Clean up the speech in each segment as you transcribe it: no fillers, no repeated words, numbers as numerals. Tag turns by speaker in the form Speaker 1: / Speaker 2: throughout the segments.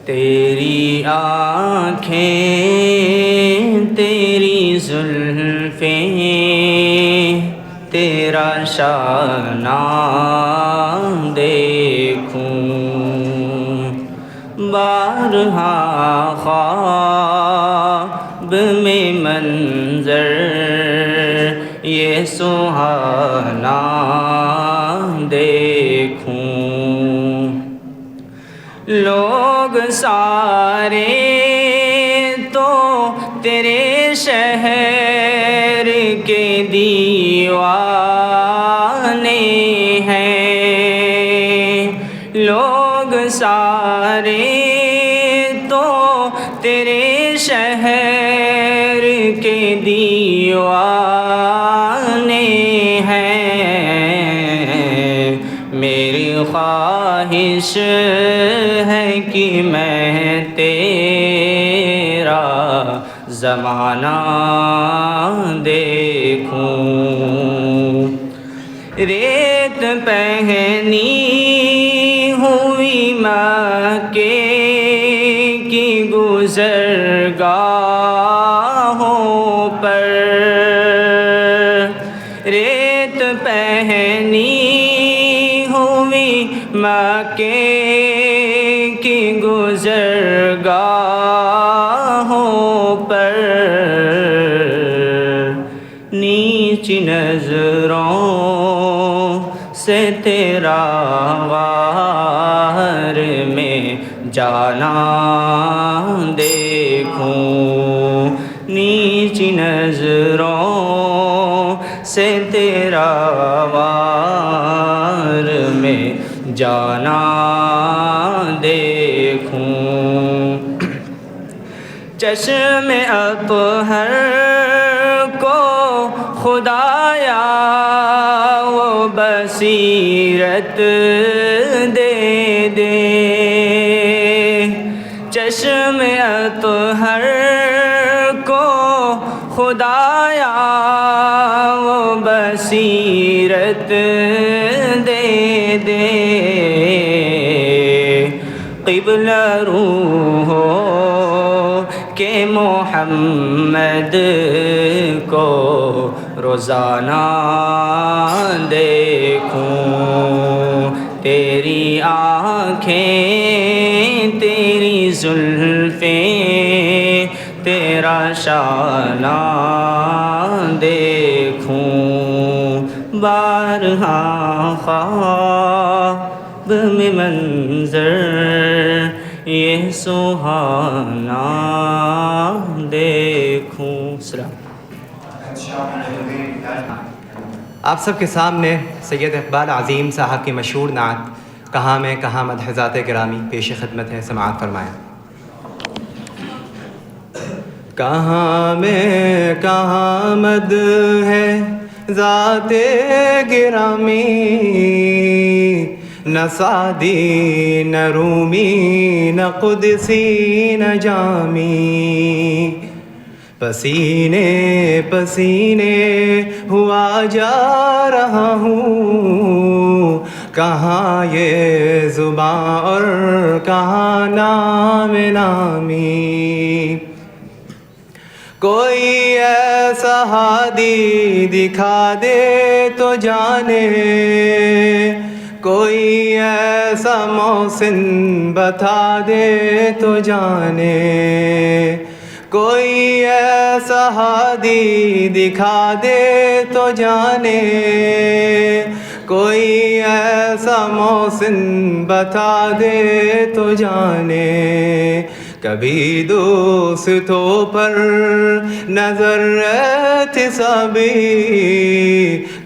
Speaker 1: تیری آنکھیں تیری زلفیں تیرا شانہ دیکھوں، بارہا خواب میں منظر یہ سہانا دیکھوں، لوگ سارے تو تیرے شہر کے دیوانے ہیں، لوگ سارے تو تیرے شہر کے دیوانے ہیں، میری خواہش ہے کہ میں تیرا زمانہ دیکھوں، ریت پہنی ہوئی مکے کی گزرگاہوں پر، ریت پہنی ہوئی مکے کی گزرگاہوں پر، نیچ نظروں سے تیرا غار میں جانا دیکھوں، نیچ نظروں سے تیرا غار میں جانا دیکھوں، چشم اطہر کو خدایا وہ بصیرت دے دے، چشم اطہر کو خدایا وہ بصیرت دے دے، قبلہ روح ہو کہ محمد کو روزانہ دیکھوں، تیری آنکھیں تیری زلفیں تیرا شانہ دیکھوں، بارہا خواب میں منظر یہ سہانا دیکھوں۔ سلام۔
Speaker 2: آپ سب کے سامنے سید اقبال عظیم صاحب کی مشہور نعت کہاں میں کہاں مدح ذات گرامی پیش خدمت ہے، سماعت فرمائیں۔ کہاں میں کہاں مدح ہے ذات گرامی، نہ سعدی نہ رومی نہ قدسی نہ جامی، پسینے پسینے ہوا جا رہا ہوں، کہاں یہ زباں اور کہاں نام نامی، کوئی ایسا ہادی دکھا دے تو جانے، کوئی ایسا محسن بتا دے تو جانے، کوئی ایسا ہادی دکھا دے تو جانے، کوئی ایسا محسن بتا دے تو جانے، کبھی دوستوں پر نظر احتسابی،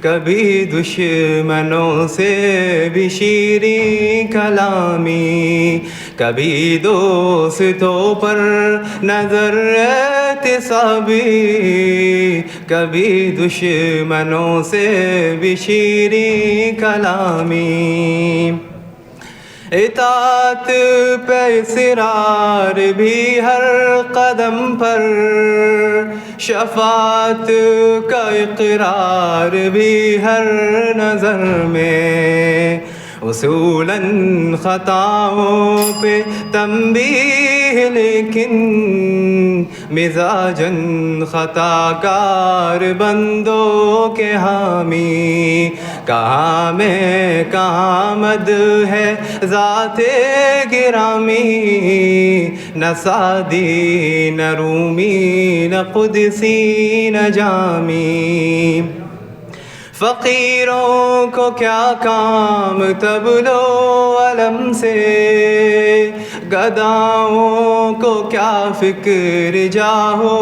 Speaker 2: کبھی دشمنوں سے بھی شیریں کلامی، کبھی دوستوں پر نظر احتسابی، کبھی دشمنوں سے بھی شیریں کلامی، اطاعت پہ اصرار بھی ہر قدم پر، شفاعت کا اقرار بھی ہر نظر میں، اصولاً خطاؤں پہ تنبیہ لیکن مزاجاً خطا کار بندوں کے حامی، کہاں میں کہاں مد ہے ذات گرامی، نہ سعدی نہ رومی نہ قدسی نہ جامی، فقیروں کو کیا کام تبلو علم سے، گداؤں کو کیا فکر جاہو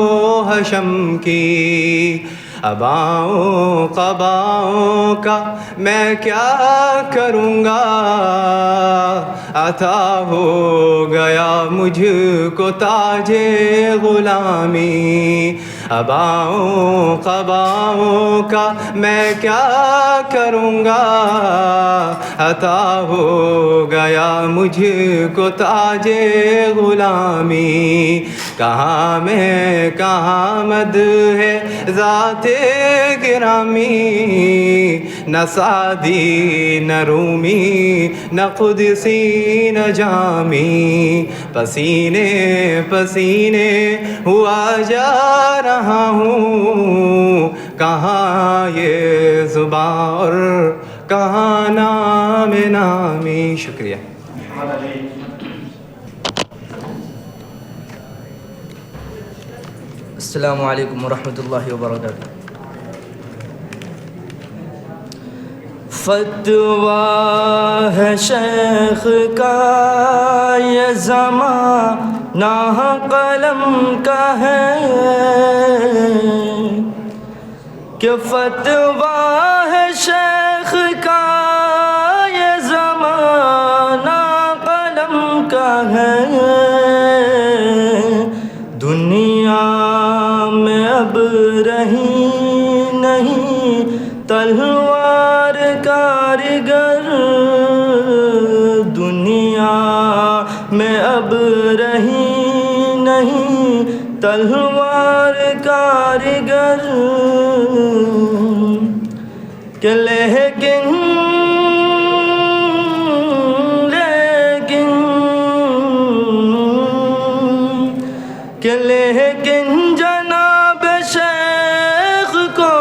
Speaker 2: حشم کی، اباؤں قباؤں کا میں کیا کروں گا، عطا ہو گیا مجھ کو تاج غلامی، اباؤں قباؤں کا میں کیا کروں گا، عطا ہو گیا مجھ کو تاج غلامی، کہاں میں کہاں مد ہے ذات گرامی، نہ سعدی نہ رومی نہ قدسی نہ جامی، پسینے پسینے ہوا جا رہا ہوں، کہاں یہ زباں اور کہاں نام نامی۔ شکریہ۔
Speaker 1: السلام علیکم ورحمۃ اللہ وبرکاتہ۔ فتویٰ ہے شیخ کا یہ زمانہ قلم کا ہے، کہ فتویٰ ہے شیخ کا یہ زمانہ قلم کا ہے، دنیا میں اب رہی نہیں تلوار کارگر، دنیا میں اب رہی نہیں تلوار کارگر، کہ لیکن جناب شیخ کو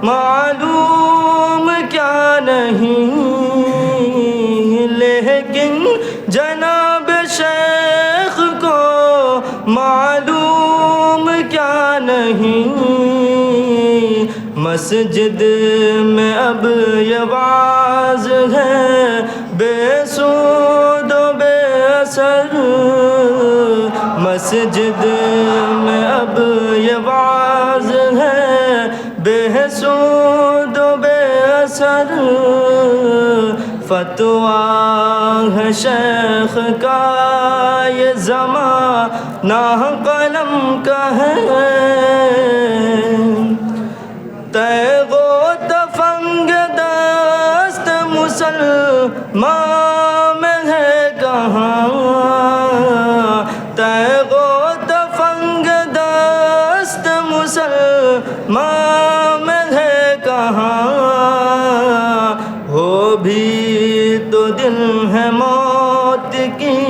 Speaker 1: معلوم کیا نہیں، لیکن جناب شیخ کو معلوم کیا نہیں، مسجد میں اب یہ واعظ ہے بے سود و بے اثر، مسجد میں اب یہ واعظ ہے بے سود و بے اثر، فتویٰ ہے شیخ کا یہ زمانہ قلم کا ہے، تیغ و تفنگ دست مسلمان میں ہے کہاں، تیغ و تفنگ دست مسلمان میں ہے کہاں، ہو بھی تو دل ہے موت کی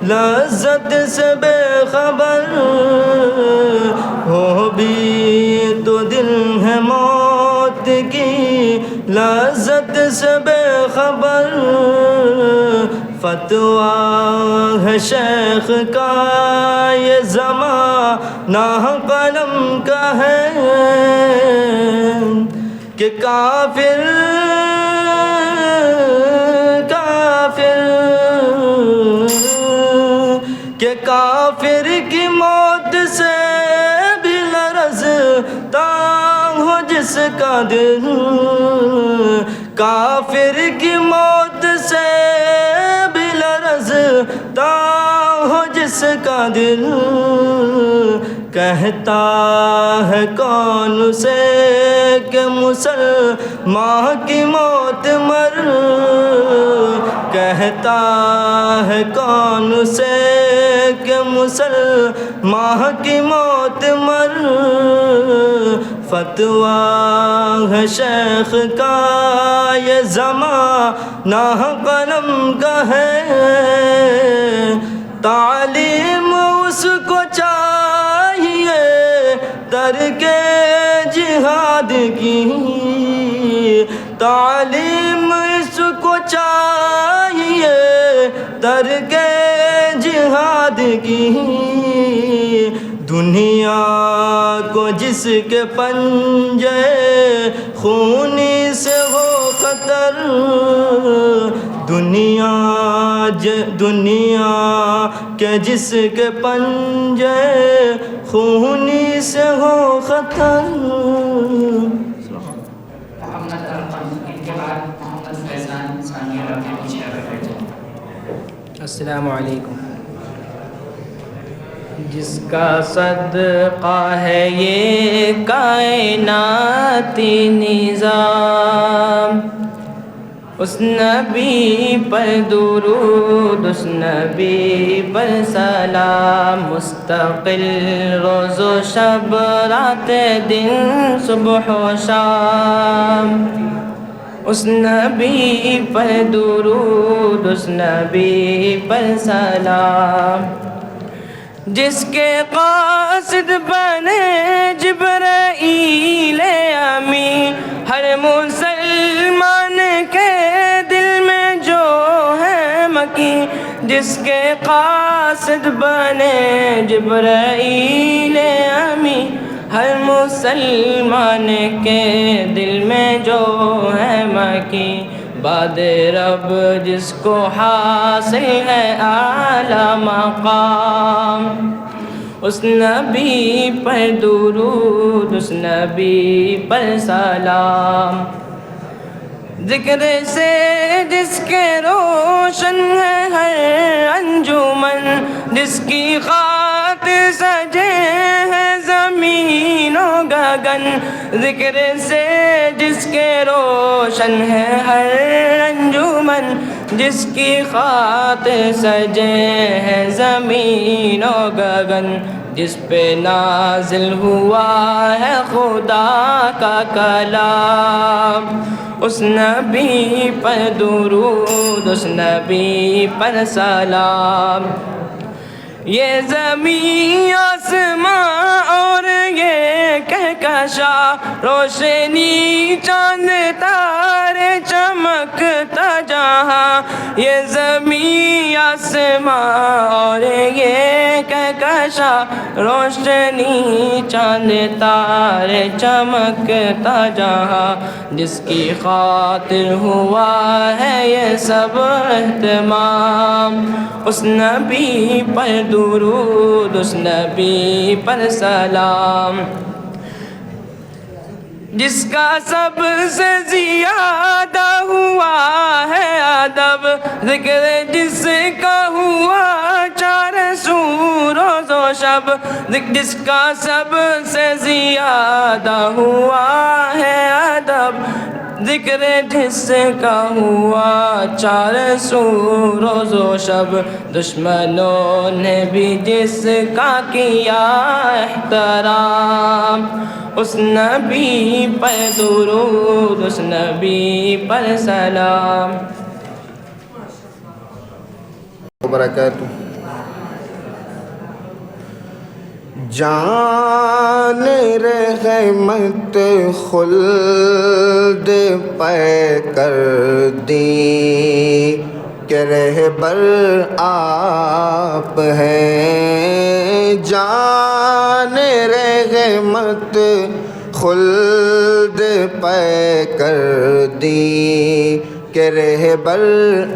Speaker 1: لذت سے بے خبر، ہو بھی تو دل ہے موت کی لذت سے بے خبر، فتویٰ ہے شیخ کا یہ زمانہ قلم کا ہے، کہ کافر کی موت سے بھی لرزتا ہو جس کا دل، کافر کی موت سے بھی لرزتا ہو جس کا دل، کہتا ہے کون سے کہ مسلمان کی موت مر، کہتا ہے کون سے کہ مسلمان مسلماں کی موت مر فتویٰ ہے شیخ کا یہ زمانہ قلم کا ہے تعلیم اس کو چاہیے ترک جہاد کی تعلیم اس کو چاہیے ترک جہاد کی دنیا کو جس کے پنجے خونی سے ہو خطر دنیا کے جس کے پنجے خونی سے ہو خطر.
Speaker 3: السلام علیکم. جس کا صدقہ ہے یہ کائناتی نظام اس نبی پر درود اس نبی پر سلام مستقل روز و شب رات دن صبح و شام اس نبی پر درود اس نبی پر سلام جس کے قاصد بنے جبرائیل امی ہر مسلمان کے دل میں جو ہے مکی جس کے قاصد بنے جبرائیل امی ہر مسلمان کے دل میں جو ہے مکی بعد رب جس کو حاصل ہے اعلیٰ مقام اس نبی پر درود اس نبی پر سلام ذکر سے جس کے روشن ہے ہر انجمن جس کی خاطر سجے ہے زمین و گگن ذکر سے جس کے روشن ہے ہر انجمن جس کی خاطر سجے ہے زمین و گگن جس پہ نازل ہوا ہے خدا کا کلام اس نبی پر درود اس نبی پر سلام یہ زمین آسمان اور یہ کہکشاں روشنی چاند تارے چمکتا جہاں یہ زمین آسمان اور یہ کہکشاں روشنی چاند تارے چمکتا جہاں جس کی خاطر ہوا ہے یہ سب اہتمام اس نبی پر درود اس نبی پر سلام جس کا سب سے زیادہ ہوا ہے ادب ذکر جس کا ہوا چار سو روز و شب جس کا سب سے زیادہ ہوا ہے ادب ذکر جس کا ہوا 400 روز و شب دشمنوں نے بھی جس کا کیا احترام اس نبی پر درود اس نبی پر سلام
Speaker 4: وبرکاتہ. جان رحمت خلد پے کر دی کہ رہبر آپ ہیں. جان رحمت خلد پے کر دی کہ رہبر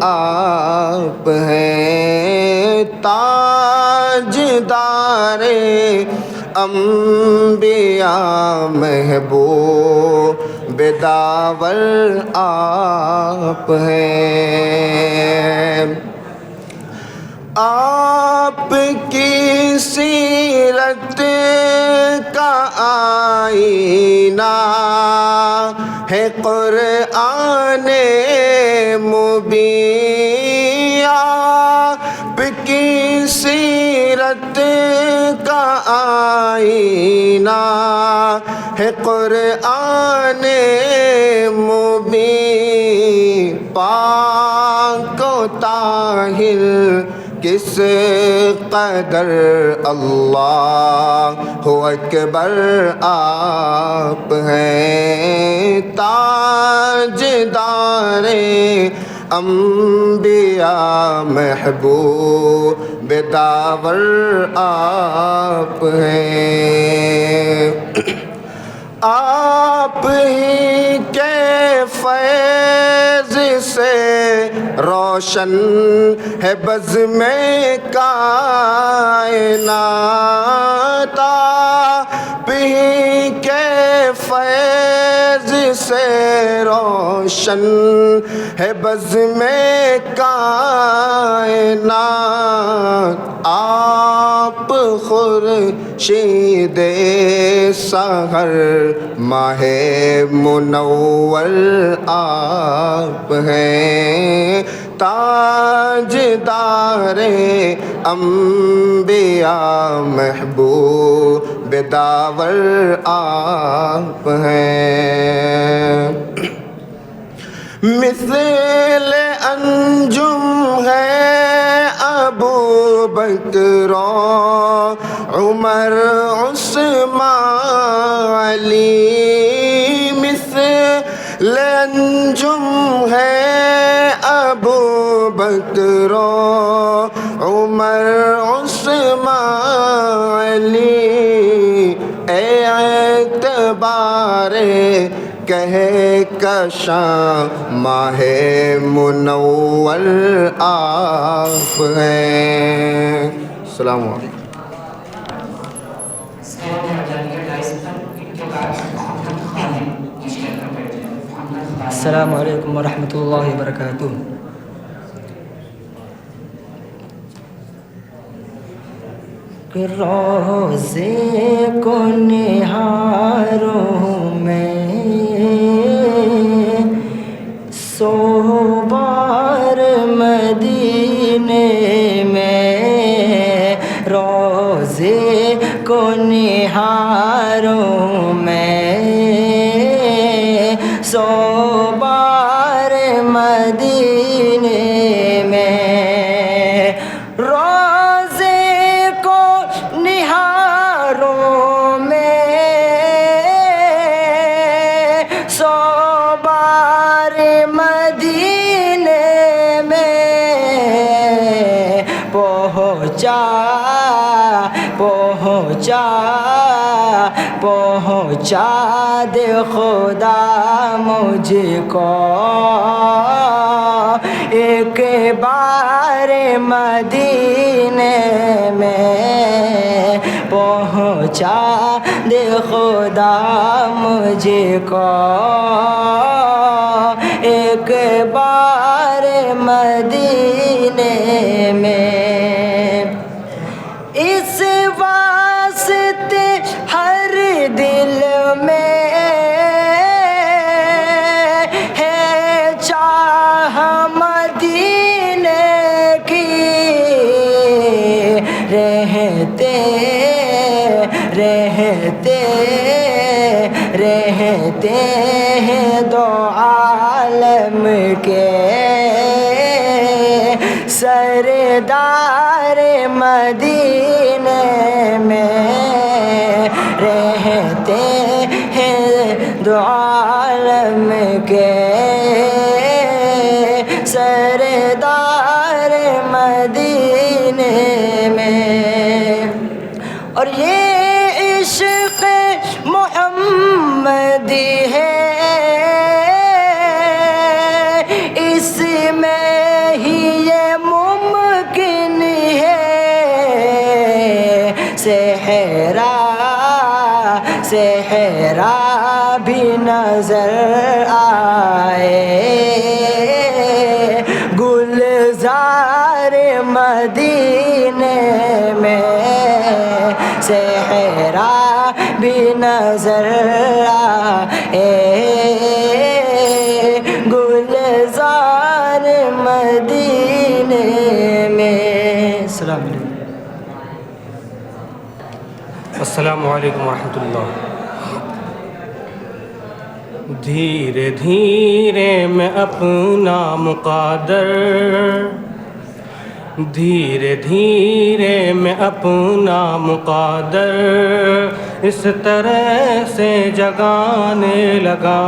Speaker 4: آپ ہیں. تاجدار انبیاء محبوب داور آپ ہیں. آپ کی سیرت کا آئینہ ہے قرآن مبین. آپ کی سیرت آئینہ ہے قرآن مبین، پاک و طاہر کس قدر اللہ اکبر آپ ہیں، تاجدار انبیاء محبوب داور آپ ہیں۔ آپ ہی کے فیض سے روشن ہے بزم کائنات، آپ ہی کے فیض سے روشن ہے بزم کائنات، آپ خورشید سحر ماہ منور آپ ہیں، تاجدار انبیاء محبوب داور آپ ہیں۔ مثل انجم ہے ابو بکر عمر عثمان علی، مثل انجم ہے ابو بکر عمر عثمان علی، اے اعتبار کہکشاں ماہ منور آپ ہیں۔ السلام علیکم۔
Speaker 5: السلام علیکم ورحمۃ اللہ وبرکاتہ۔ روزے کو نہاروں میں سو بار مدینے میں، روزے کو نہاروں میں سو بار مدینے میں، روزے کو نہاروں میں سو بار مدینے میں پہنچا دے خدا مجھ کو ایک بار مدینے میں، پہنچا دے خدا مجھ کو ایک بار مدینے میں۔ اس واسطے ہر دل میں ہے چاہ مدینے کی، رہتے ہیں دو عالم کے سردار مدینے میں، رہتے ہیں دو عالم کے سردار مدینے میں۔ اور یہ عشق محمدی ہے، اس میں ہی یہ ممکن ہے، صحرا بھی نظر آئے، گلزار مدینے میں صحرا بھی نظر آئے، گلزار مدینے میں۔ السلام علیکم۔
Speaker 6: السلام علیکم ورحمۃ اللہ۔ دھیرے دھیرے میں اپنا مقدر، دھیرے دھیرے میں اپنا مقدر اس طرح سے جگانے لگا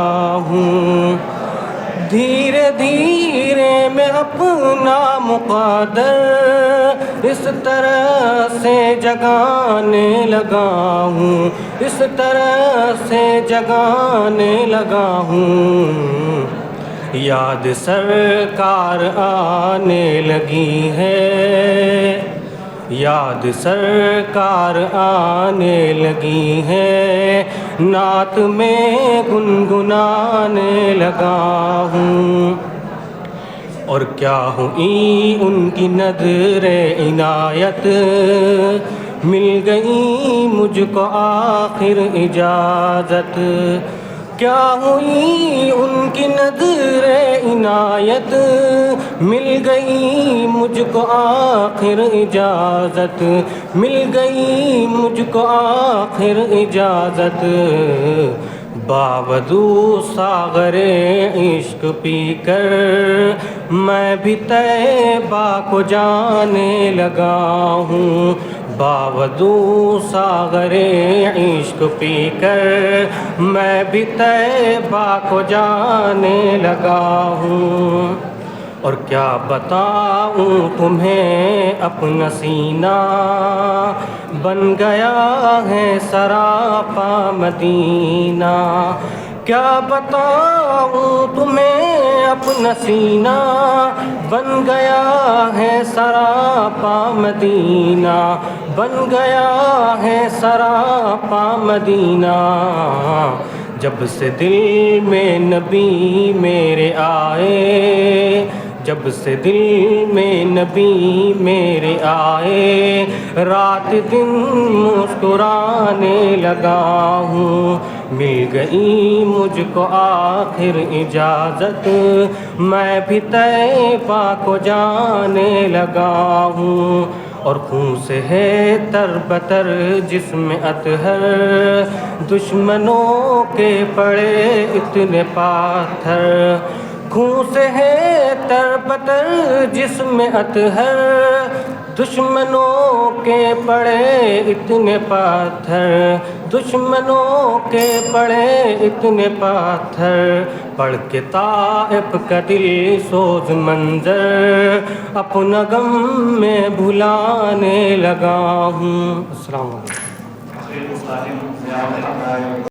Speaker 6: ہوں، دھیرے دھیرے میں اپنا مقدر اس طرح سے جگانے لگا ہوں، اس طرح سے جگانے لگا ہوں، یاد سرکار آنے لگی ہے، یاد سرکار آنے لگی ہے، نعت میں گنگنانے لگا ہوں، اور کیا ہوئی ان کی نظر عنایت، مل گئی مجھ کو آخر اجازت، کیا ہوئی ان کی نظر عنایت، مل گئی مجھ کو آخر اجازت، مل گئی مجھ کو آخر اجازت، باوجود ساغر عشق پی کر میں بھی طیبہ کو جانے لگا ہوں، باوجود ساغر عشق پی کر میں بھی طیبہ کو جانے لگا ہوں، اور کیا بتاؤں تمہیں اپنا سینہ بن گیا ہے سراپا مدینہ، کیا بتاؤں تمہیں اپنا سینہ بن گیا ہے سراپا مدینہ، بن گیا ہے سراپا مدینہ، جب سے دل میں نبی میرے آئے، جب سے دل میں نبی میرے آئے، رات دن مسکرانے لگا ہوں، مل گئی مجھ کو آخر اجازت، میں بھی طیبہ کو جانے لگا ہوں، اور خون سے ہے تر بتر جسم اطہر، دشمنوں کے پڑے اتنے پاتھر، خون سے ہے تر بتر جسم اطہر، دشمنوں کے پڑے اتنے پاتھر، دشمنوں کے پڑے اتنے پاتھر، پڑھ کے طائف کا دل سوز منظر اپنا غم میں بھلانے لگا ہوں۔ السلام علیکم۔